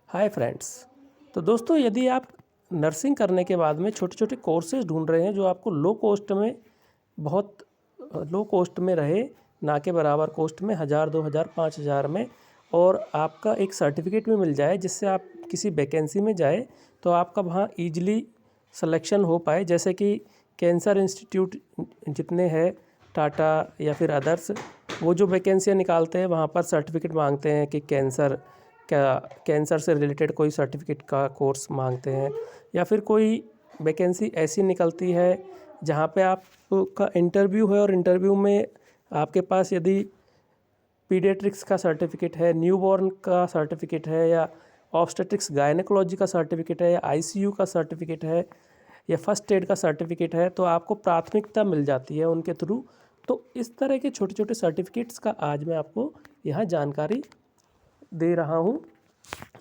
Hi friends. तो दोस्तों, यदि आप नर्सिंग करने के बाद में छोटे छोटे कोर्सेज ढूंढ रहे हैं जो आपको बहुत लो कॉस्ट में रहे, ना के बराबर कॉस्ट में, 1000 2000 5000 में, और आपका एक सर्टिफिकेट भी मिल जाए जिससे आप किसी वैकेंसी में जाए तो आपका वहाँ ईजिली सिलेक्शन हो पाए। जैसे कि कैंसर इंस्टीट्यूट जितने हैं, टाटा या फिर अदर्स, वो जो वैकेंसियाँ निकालते हैं वहाँ पर सर्टिफिकेट मांगते हैं कि कैंसर से रिलेटेड कोई सर्टिफिकेट का कोर्स मांगते हैं, या फिर कोई वैकेंसी ऐसी निकलती है जहाँ पे आपका इंटरव्यू है और इंटरव्यू में आपके पास यदि पीडियाट्रिक्स का सर्टिफिकेट है, न्यूबॉर्न का सर्टिफिकेट है, या ऑब्स्टेट्रिक्स गायनेकोलॉजी का सर्टिफिकेट है, या आईसीयू का सर्टिफिकेट है, या फर्स्ट एड का सर्टिफिकेट है, तो आपको प्राथमिकता मिल जाती है उनके थ्रू। तो इस तरह के छोटे छोटे सर्टिफिकेट्स का आज मैं आपको यहाँ जानकारी दे रहा हूँ।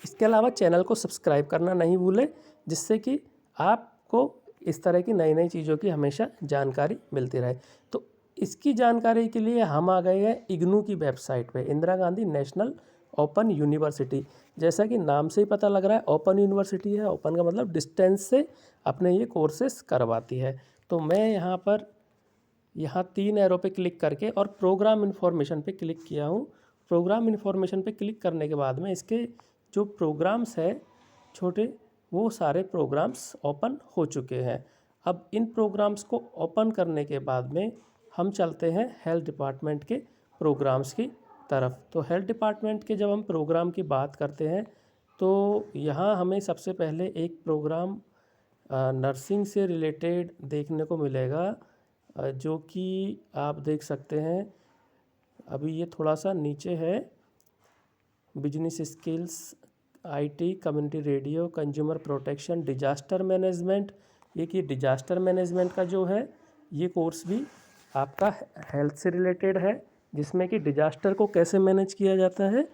इसके अलावा चैनल को सब्सक्राइब करना नहीं भूलें, जिससे कि आपको इस तरह की नई नई चीज़ों की हमेशा जानकारी मिलती रहे। तो इसकी जानकारी के लिए हम आ गए हैं इग्नू की वेबसाइट पे, Indira Gandhi national open university. जैसा कि नाम से ही पता लग रहा है, ओपन यूनिवर्सिटी है। ओपन का मतलब डिस्टेंस से अपने ये कोर्सेस करवाती है। तो मैं यहाँ 3 एरो पे क्लिक करके और प्रोग्राम इन्फॉर्मेशन पे क्लिक किया हूँ। प्रोग्राम इन्फॉर्मेशन पे क्लिक करने के बाद में इसके जो प्रोग्राम्स है छोटे, वो सारे प्रोग्राम्स ओपन हो चुके हैं। अब इन प्रोग्राम्स को ओपन करने के बाद में हम चलते हैं हेल्थ डिपार्टमेंट के प्रोग्राम्स की तरफ। तो हेल्थ डिपार्टमेंट के जब हम प्रोग्राम की बात करते हैं तो यहाँ हमें सबसे पहले एक प्रोग्राम नर्सिंग से रिलेटेड देखने को मिलेगा, जो कि आप देख सकते हैं। अभी ये थोड़ा सा नीचे है, business skills, IT, community radio, consumer protection, disaster management. ये कि डिजास्टर मैनेजमेंट का जो है ये कोर्स भी आपका हेल्थ से रिलेटेड है, जिसमें कि डिजास्टर को कैसे मैनेज किया जाता है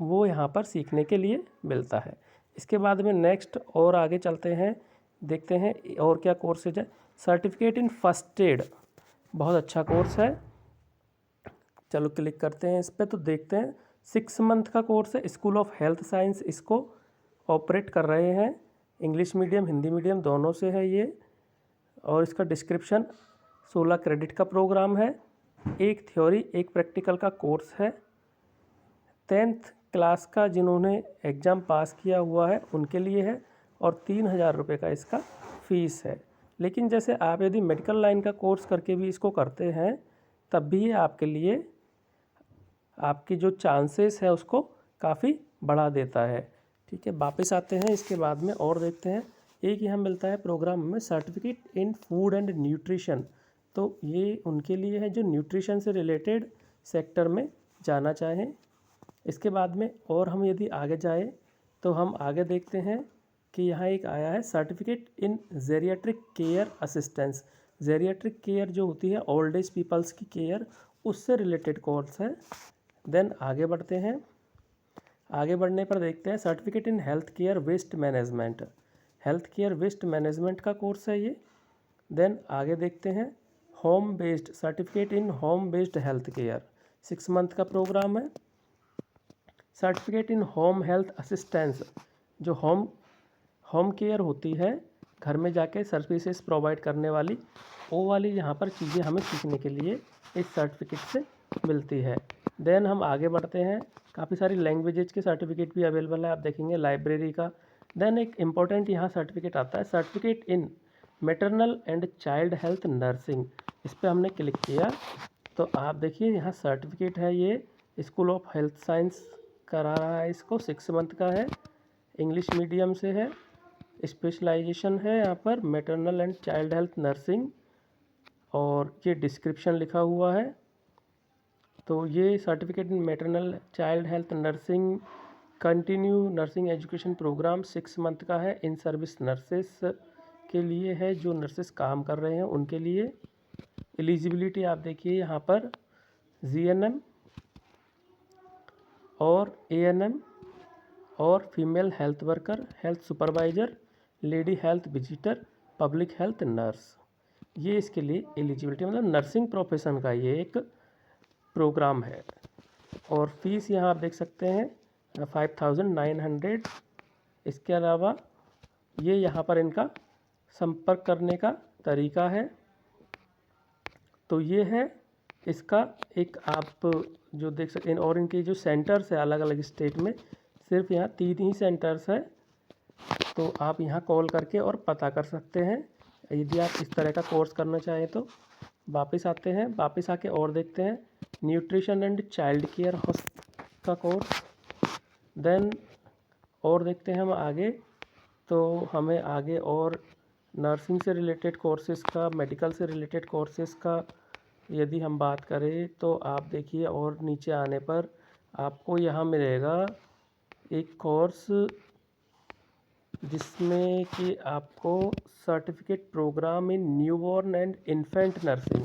वो यहाँ पर सीखने के लिए मिलता है। इसके बाद में नेक्स्ट और आगे चलते हैं, देखते हैं और क्या कोर्सेज है। सर्टिफिकेट इन फर्स्ट एड बहुत अच्छा कोर्स है। चलो क्लिक करते हैं इस पर, तो देखते हैं 6 मंथ का कोर्स है। स्कूल ऑफ हेल्थ साइंस इसको ऑपरेट कर रहे हैं। इंग्लिश मीडियम हिंदी मीडियम दोनों से है ये। और इसका डिस्क्रिप्शन 16 क्रेडिट का प्रोग्राम है। एक थ्योरी एक प्रैक्टिकल का कोर्स है। 10th क्लास का जिन्होंने एग्ज़ाम पास किया हुआ है उनके लिए है, और 3000 रुपये का इसका फ़ीस है। लेकिन जैसे आप यदि मेडिकल लाइन का कोर्स करके भी इसको करते हैं तब भी ये आपके लिए आपकी जो चांसेस है उसको काफ़ी बढ़ा देता है। ठीक है, वापस आते हैं इसके बाद में और देखते हैं। एक यहाँ मिलता है प्रोग्राम में certificate in food and nutrition. तो ये उनके लिए है जो न्यूट्रिशन से रिलेटेड सेक्टर में जाना चाहें। इसके बाद में और हम यदि आगे जाए तो हम आगे देखते हैं कि यहाँ एक आया है certificate in geriatric care assistance. Geriatric care जो होती है ओल्ड एज पीपल्स की केयर, उससे रिलेटेड कोर्स है। देन आगे बढ़ते हैं। आगे बढ़ने पर देखते हैं certificate in health care waste management. Health care waste management का कोर्स है ये। देन आगे देखते हैं home based certificate in home based health care, 6 month का प्रोग्राम है। Certificate in home health assistance, जो होम केयर होती है, घर में जाके सर्विसेज प्रोवाइड करने वाली, वो वाली यहाँ पर चीज़ें हमें सीखने के लिए इस सर्टिफिकेट से मिलती है। देन हम आगे बढ़ते हैं। काफ़ी सारी लैंग्वेजेज के सर्टिफिकेट भी अवेलेबल है, आप देखेंगे लाइब्रेरी का। देन एक इम्पॉर्टेंट यहाँ सर्टिफिकेट आता है certificate in maternal and child health nursing. इस पर हमने क्लिक किया तो आप देखिए यहाँ सर्टिफिकेट है, ये स्कूल ऑफ हेल्थ साइंस करा रहा है इसको। 6 मंथ का है, इंग्लिश मीडियम से है, स्पेशलाइजेशन है यहाँ पर maternal and child health nursing, और ये डिस्क्रिप्शन लिखा हुआ है। तो ये certificate in maternal child health nursing continue nursing education program 6 month का है। इन सर्विस नर्सेस के लिए है, जो नर्सेस काम कर रहे हैं उनके लिए। एलिजिबिलिटी आप देखिए यहाँ पर जीएनएम और एएनएम और female health worker, health supervisor, lady health visitor, public health nurse, ये इसके लिए एलिजिबिलिटी, मतलब नर्सिंग प्रोफेशन का ये एक प्रोग्राम है। और फीस यहाँ आप देख सकते हैं 5900। इसके अलावा ये यहाँ पर इनका संपर्क करने का तरीका है। तो ये है इसका एक आप जो देख सकते हैं, और इनके जो सेंटर्स है अलग अलग स्टेट में, सिर्फ यहाँ 3 ही सेंटर्स है। तो आप यहाँ कॉल करके और पता कर सकते हैं यदि आप इस तरह का कोर्स करना चाहें तो। वापस आते हैं, वापस आके और देखते हैं न्यूट्रिशन एंड चाइल्ड केयर का कोर्स। देन और देखते हैं हम आगे। तो हमें आगे और नर्सिंग से रिलेटेड कोर्सेज़ का, मेडिकल से रिलेटेड कोर्सेज़ का यदि हम बात करें तो आप देखिए, और नीचे आने पर आपको यहाँ मिलेगा एक कोर्स जिसमें कि आपको certificate program in newborn and infant nursing,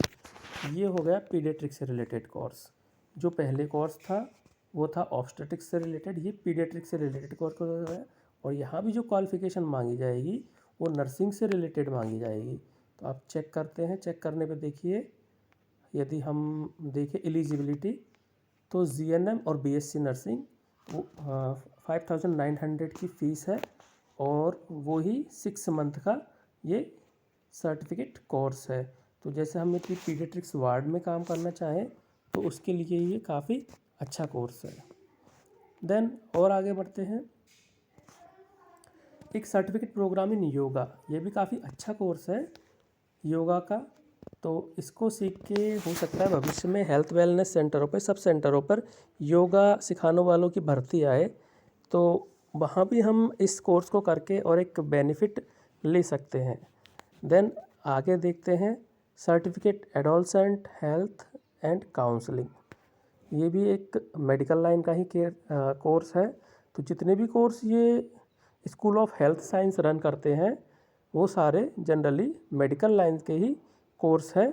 ये हो गया पीडियाट्रिक्स से रिलेटेड कोर्स। जो पहले कोर्स था वो था ऑब्स्टेट्रिक्स से रिलेटेड, ये पीडियाट्रिक्स से रिलेटेड कोर्स है। और यहाँ भी जो क्वालिफ़िकेशन मांगी जाएगी वो नर्सिंग से रिलेटेड मांगी जाएगी। तो आप चेक करते हैं, चेक करने पे देखिए, यदि हम देखें एलिजिबिलिटी तो जीएनएम और बीएससी नर्सिंग वो 5900 की फ़ीस है, और वो ही 6 मंथ का ये सर्टिफिकेट कोर्स है। तो जैसे हम यदि पीडियाट्रिक्स वार्ड में काम करना चाहें तो उसके लिए ये काफ़ी अच्छा कोर्स है। देन और आगे बढ़ते हैं, एक सर्टिफिकेट प्रोग्राम इन योगा, ये भी काफ़ी अच्छा कोर्स है योगा का। तो इसको सीख के हो सकता है भविष्य में हेल्थ वेलनेस सेंटरों पर, सब सेंटरों पर योगा सिखाने वालों की भर्ती आए तो वहाँ भी हम इस कोर्स को करके और एक बेनिफिट ले सकते हैं। देन आगे देखते हैं certificate adolescent health and counselling, ये भी एक मेडिकल लाइन का ही कोर्स है। तो जितने भी कोर्स ये school of health science run करते हैं वो सारे जनरली मेडिकल लाइन के ही कोर्स है।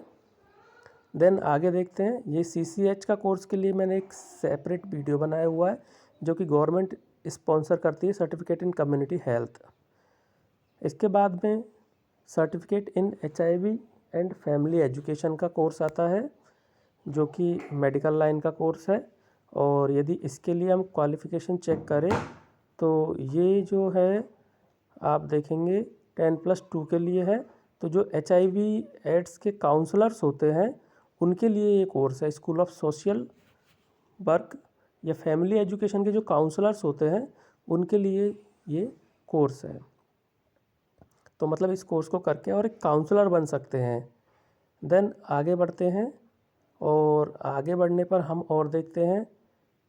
देन आगे देखते हैं, ये CCH का कोर्स के लिए मैंने एक सेपरेट वीडियो बनाया हुआ है जो कि गवर्नमेंट स्पॉन्सर करती है, सर्टिफिकेट इन कम्युनिटी हेल्थ। इसके बाद में certificate in HIV and family education का कोर्स आता है जो कि मेडिकल लाइन का कोर्स है। और यदि इसके लिए हम क्वालिफ़िकेशन चेक करें तो ये जो है आप देखेंगे 10+2 के लिए है। तो जो HIV एड्स के काउंसलर्स होते हैं उनके लिए ये कोर्स है। स्कूल ऑफ सोशल वर्क या फैमिली एजुकेशन के जो काउंसलर्स होते हैं उनके लिए ये कोर्स है। तो मतलब इस कोर्स को करके और एक काउंसलर बन सकते हैं। देन आगे बढ़ते हैं, और आगे बढ़ने पर हम और देखते हैं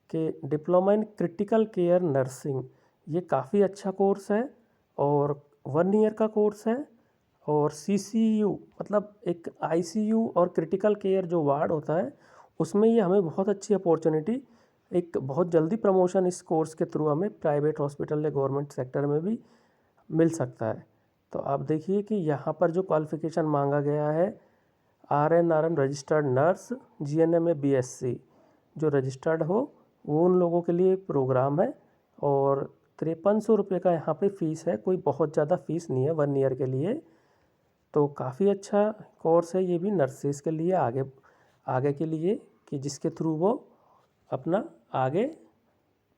कि diploma in critical care nursing, ये काफ़ी अच्छा कोर्स है और 1 ईयर का कोर्स है। और CCU मतलब एक ICU और क्रिटिकल केयर जो वार्ड होता है उसमें ये हमें बहुत अच्छी अपॉर्चुनिटी, एक बहुत जल्दी प्रमोशन इस कोर्स के थ्रू हमें प्राइवेट हॉस्पिटल या गवर्नमेंट सेक्टर में भी मिल सकता है। तो आप देखिए कि यहाँ पर जो क्वालिफ़िकेशन मांगा गया है RN रजिस्टर्ड नर्स, GNM में BSc जो रजिस्टर्ड हो वो उन लोगों के लिए प्रोग्राम है। और 5300 रुपये का यहाँ पे फ़ीस है, कोई बहुत ज़्यादा फ़ीस नहीं है 1 ईयर के लिए। तो काफ़ी अच्छा कोर्स है ये भी नर्सेस के लिए, आगे के लिए, कि जिसके थ्रू वो अपना आगे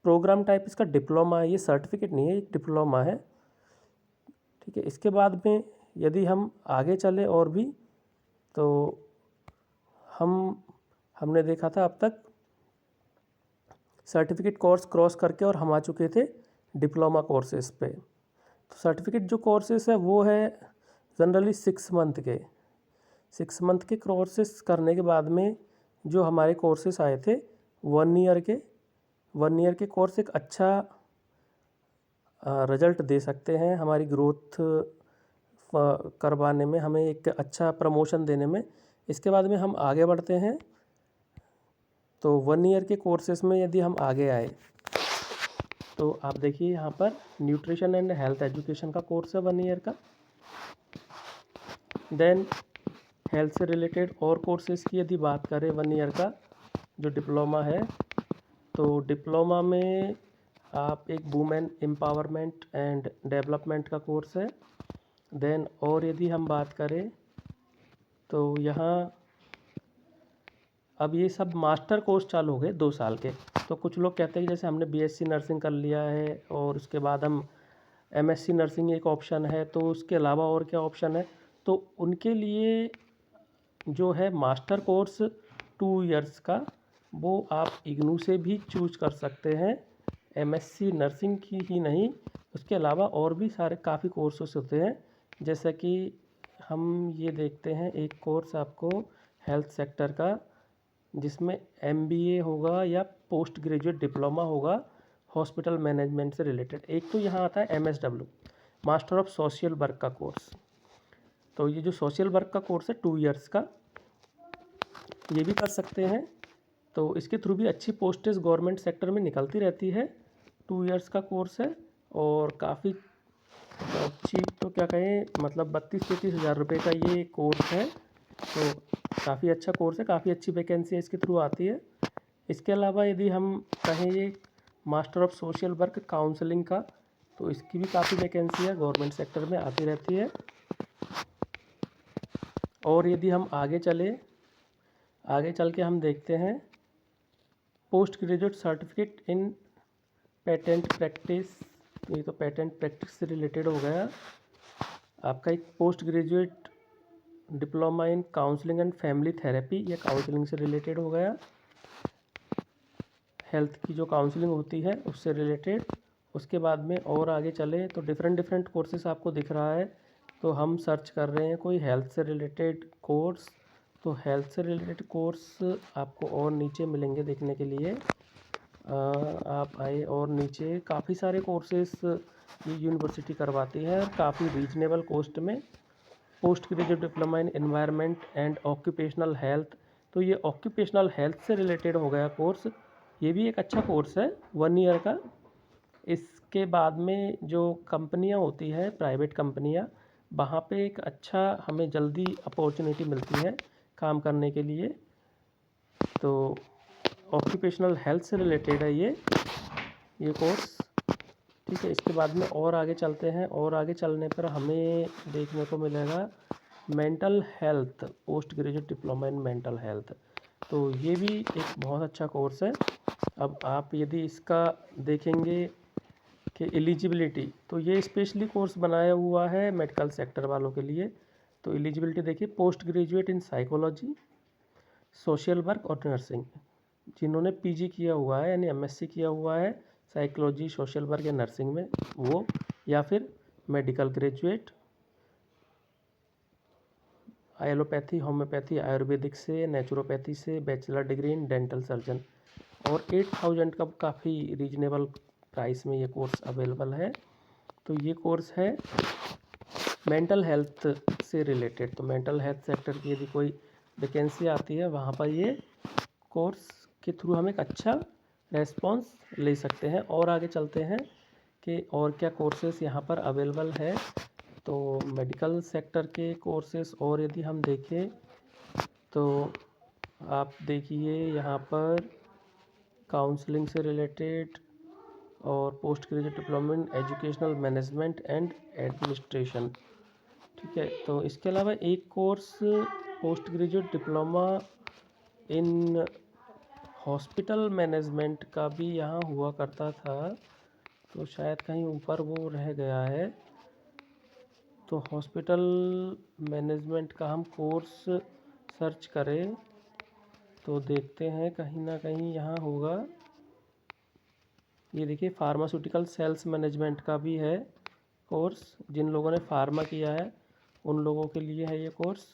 प्रोग्राम टाइप, इसका डिप्लोमा है, ये सर्टिफिकेट नहीं है, एक डिप्लोमा है। ठीक है, इसके बाद में यदि हम आगे चले और भी तो हमने देखा था अब तक सर्टिफिकेट कोर्स क्रॉस करके और हम आ चुके थे डिप्लोमा कोर्सेज़ पे। तो सर्टिफिकेट जो कोर्सेज़ है वो है जनरली 6 मंथ के। 6 मंथ के कोर्सेज़ करने के बाद में जो हमारे कोर्सेज़ आए थे 1 ईयर के, 1 ईयर के कोर्स एक अच्छा रिजल्ट दे सकते हैं हमारी ग्रोथ करवाने में, हमें एक अच्छा प्रमोशन देने में। इसके बाद में हम आगे बढ़ते हैं, तो 1 ईयर के कोर्सेज़ में यदि हम आगे आए तो आप देखिए यहाँ पर न्यूट्रिशन एंड हेल्थ एजुकेशन का कोर्स है 1 ईयर का। देन हेल्थ से रिलेटेड और कोर्सेज़ की यदि बात करें 1 ईयर का जो डिप्लोमा है, तो डिप्लोमा में आप एक वुमेन एम्पावरमेंट एंड डेवलपमेंट का कोर्स है। देन और यदि हम बात करें तो यहाँ अब ये सब मास्टर कोर्स चालू हो गए 2 साल के। तो कुछ लोग कहते हैं कि जैसे हमने बीएससी नर्सिंग कर लिया है और उसके बाद हम एमएससी नर्सिंग एक ऑप्शन है, तो उसके अलावा और क्या ऑप्शन है? तो उनके लिए जो है मास्टर कोर्स 2 इयर्स का, वो आप इग्नू से भी चूज कर सकते हैं। एमएससी नर्सिंग की ही नहीं, उसके अलावा और भी सारे काफ़ी कोर्सेस होते हैं। जैसे कि हम ये देखते हैं एक कोर्स आपको हेल्थ सेक्टर का, जिसमें एमबीए होगा या पोस्ट ग्रेजुएट डिप्लोमा होगा हॉस्पिटल मैनेजमेंट से रिलेटेड। एक तो यहाँ आता है MSW, master of social work का कोर्स। तो ये जो सोशल वर्क का कोर्स है 2 इयर्स का, ये भी कर सकते हैं। तो इसके थ्रू भी अच्छी पोस्टेज गवर्नमेंट सेक्टर में निकलती रहती है। 2 इयर्स का कोर्स है और काफ़ी अच्छी, तो क्या कहें, मतलब 32-33 हज़ार रुपये का ये कोर्स है। तो काफ़ी अच्छा कोर्स है, काफ़ी अच्छी वैकेंसी इसके थ्रू आती है। इसके अलावा यदि हम कहें ये master of social work counselling का, तो इसकी भी काफ़ी वैकेंसी है, गवर्नमेंट सेक्टर में आती रहती है। और यदि हम आगे चल के हम देखते हैं post graduate certificate in patent practice. ये तो पेटेंट प्रैक्टिस से रिलेटेड हो गया। आपका एक post graduate diploma in counselling and family therapy, ये काउंसलिंग से रिलेटेड हो गया, हेल्थ की जो काउंसलिंग होती है उससे रिलेटेड। उसके बाद में और आगे चले तो डिफरेंट कोर्सेस आपको दिख रहा है। तो हम सर्च कर रहे हैं कोई हेल्थ से रिलेटेड कोर्स, तो हेल्थ से रिलेटेड कोर्स आपको और नीचे मिलेंगे देखने के लिए। आप आए और नीचे काफ़ी सारे कोर्सेस ये यूनिवर्सिटी करवाती है और काफ़ी रीजनेबल कॉस्ट में। Post graduate diploma in environment and occupational health, तो ये ऑक्यूपेशनल हेल्थ से रिलेटेड हो गया कोर्स। ये भी एक अच्छा कोर्स है 1 ईयर का। इसके बाद में जो कंपनियां होती हैं, प्राइवेट कंपनियां, वहाँ पे एक अच्छा हमें जल्दी अपॉर्चुनिटी मिलती है काम करने के लिए। तो ऑक्यूपेशनल हेल्थ से रिलेटेड है ये कोर्स। ठीक है, इसके बाद में और आगे चलते हैं और आगे चलने पर हमें देखने को मिलेगा mental health, post graduate diploma in mental health. तो ये भी एक बहुत अच्छा कोर्स है। अब आप यदि इसका देखेंगे कि एलिजिबिलिटी, तो ये स्पेशली कोर्स बनाया हुआ है मेडिकल सेक्टर वालों के लिए। तो एलिजिबिलिटी देखिए, post graduate in psychology, social work और नर्सिंग, जिन्होंने पीजी किया हुआ है यानी एमएससी किया हुआ है साइकोलॉजी, सोशल वर्क या नर्सिंग में वो, या फिर medical graduate allopathy, homeopathy, Ayurvedic से, नेचुरोपैथी से, bachelor degree in dental surgeon. और 8000 का काफ़ी रीजनेबल प्राइस में ये कोर्स अवेलेबल है। तो ये कोर्स है मेंटल हेल्थ से रिलेटेड। तो मेंटल हेल्थ सेक्टर की यदि कोई वैकेंसी आती है, वहाँ पर ये कोर्स के थ्रू हम एक अच्छा रेस्पॉन्स ले सकते हैं। और आगे चलते हैं कि और क्या कोर्सेस यहाँ पर अवेलेबल है। तो मेडिकल सेक्टर के कोर्सेस और यदि हम देखें तो आप देखिए यहाँ पर काउंसलिंग से रिलेटेड और post graduate diploma in educational management and administration. ठीक है, तो इसके अलावा एक course post graduate diploma in hospital management का भी यहाँ हुआ करता था, तो शायद कहीं ऊपर वो रह गया है। तो हॉस्पिटल मैनेजमेंट का हम कोर्स सर्च करें तो देखते हैं कहीं ना कहीं यहाँ होगा। ये देखिए, फार्मास्यूटिकल सेल्स मैनेजमेंट का भी है कोर्स, जिन लोगों ने फार्मा किया है उन लोगों के लिए है ये कोर्स।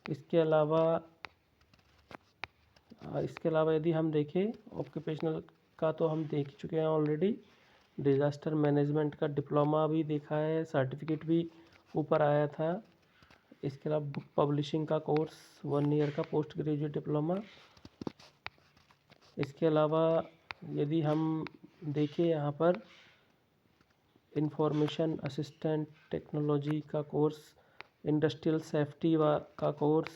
इसके अलावा यदि हम देखें ऑक्यूपेशनल का, तो हम देख चुके हैं ऑलरेडी। डिज़ास्टर मैनेजमेंट का डिप्लोमा भी देखा है, सर्टिफिकेट भी ऊपर आया था। इसके अलावा बुक पब्लिशिंग का कोर्स 1 ईयर का पोस्ट ग्रेजुएट डिप्लोमा। इसके अलावा यदि हम देखें यहाँ पर इंफॉर्मेशन असिस्टेंट टेक्नोलॉजी का कोर्स, इंडस्ट्रियल सेफ्टी का course,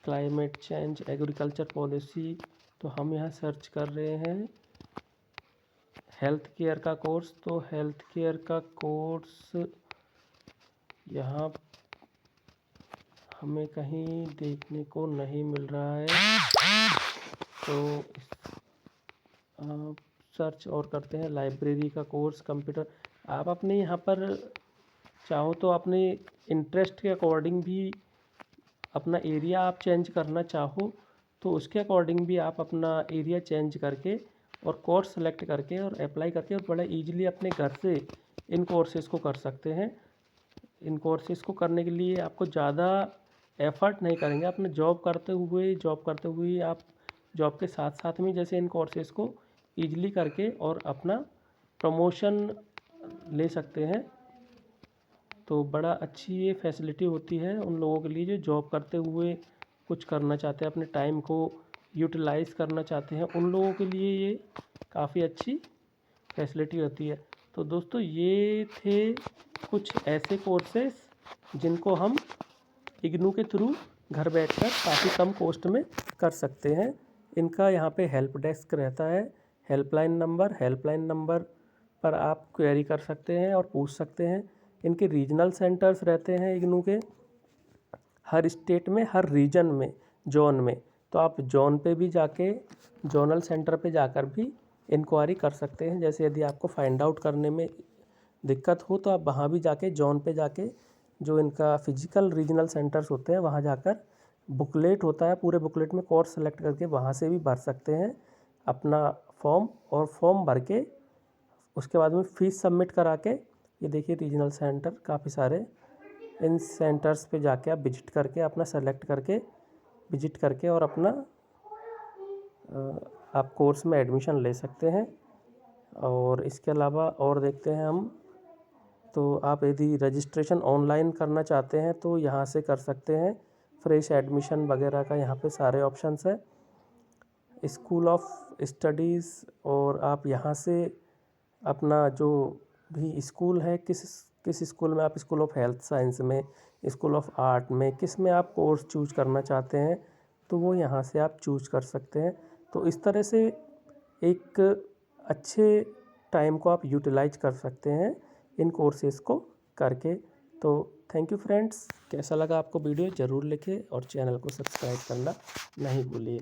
climate change, agriculture policy. तो हम यहाँ सर्च कर रहे हैं हेल्थ केयर का कोर्स। तो हेल्थ केयर का कोर्स यहाँ हमें कहीं देखने को नहीं मिल रहा है, तो आप सर्च और करते हैं लाइब्रेरी का कोर्स कंप्यूटर। आप अपने यहाँ पर चाहो तो अपने इंटरेस्ट के अकॉर्डिंग भी अपना एरिया आप चेंज करना चाहो तो उसके अकॉर्डिंग भी आप अपना एरिया चेंज करके और कोर्स सेलेक्ट करके और अप्लाई करके और बड़ा इजीली अपने घर से इन कोर्सेज़ को कर सकते हैं। इन कोर्सेज़ को करने के लिए आपको ज़्यादा एफ़र्ट नहीं करेंगे। अपने जॉब करते हुए आप जॉब के साथ साथ में जैसे इन कोर्सेज़ को ईज़िली करके और अपना प्रमोशन ले सकते हैं। तो बड़ा अच्छी ये फैसिलिटी होती है उन लोगों के लिए जो जॉब करते हुए कुछ करना चाहते हैं, अपने टाइम को यूटिलाइज़ करना चाहते हैं, उन लोगों के लिए ये काफ़ी अच्छी फैसिलिटी होती है। तो दोस्तों ये थे कुछ ऐसे कोर्सेस जिनको हम इग्नू के थ्रू घर बैठकर काफ़ी कम कॉस्ट में कर सकते हैं। इनका यहाँ पे हेल्प डेस्क रहता है, हेल्पलाइन नंबर पर आप क्वेरी कर सकते हैं और पूछ सकते हैं। इनके रीजनल सेंटर्स रहते हैं इग्नू के हर स्टेट में, हर रीजन में, जोन में। तो आप जोन पे भी जाके जोनल सेंटर पे जाकर भी इंक्वायरी कर सकते हैं। जैसे यदि आपको फाइंड आउट करने में दिक्कत हो तो आप वहाँ भी जाके जोन पे जाके जो इनका फिजिकल रीजनल सेंटर्स होते हैं वहाँ जाकर बुकलेट होता है, पूरे बुकलेट में कोर्स सेलेक्ट करके वहाँ से भी भर सकते हैं अपना फॉर्म। और फॉर्म भर के उसके बाद में फ़ीस सबमिट करा के ये देखिए रीजनल सेंटर काफ़ी सारे, इन सेंटर्स पे जाके आप विजिट करके अपना सेलेक्ट करके विजिट करके और अपना आप कोर्स में एडमिशन ले सकते हैं। और इसके अलावा और देखते हैं हम, तो आप यदि रजिस्ट्रेशन ऑनलाइन करना चाहते हैं तो यहाँ से कर सकते हैं। फ्रेश एडमिशन वगैरह का यहाँ पे सारे ऑप्शंस है, स्कूल ऑफ स्टडीज़, और आप यहाँ से अपना जो भी स्कूल है, किस स्कूल में आप, स्कूल ऑफ हेल्थ साइंस में, स्कूल ऑफ आर्ट में, किस में आप कोर्स चूज करना चाहते हैं तो वो यहाँ से आप चूज कर सकते हैं। तो इस तरह से एक अच्छे टाइम को आप यूटिलाइज कर सकते हैं इन कोर्सेज़ को करके। तो थैंक यू फ्रेंड्स, कैसा लगा आपको वीडियो ज़रूर लिखें और चैनल को सब्सक्राइब करना नहीं भूलिए।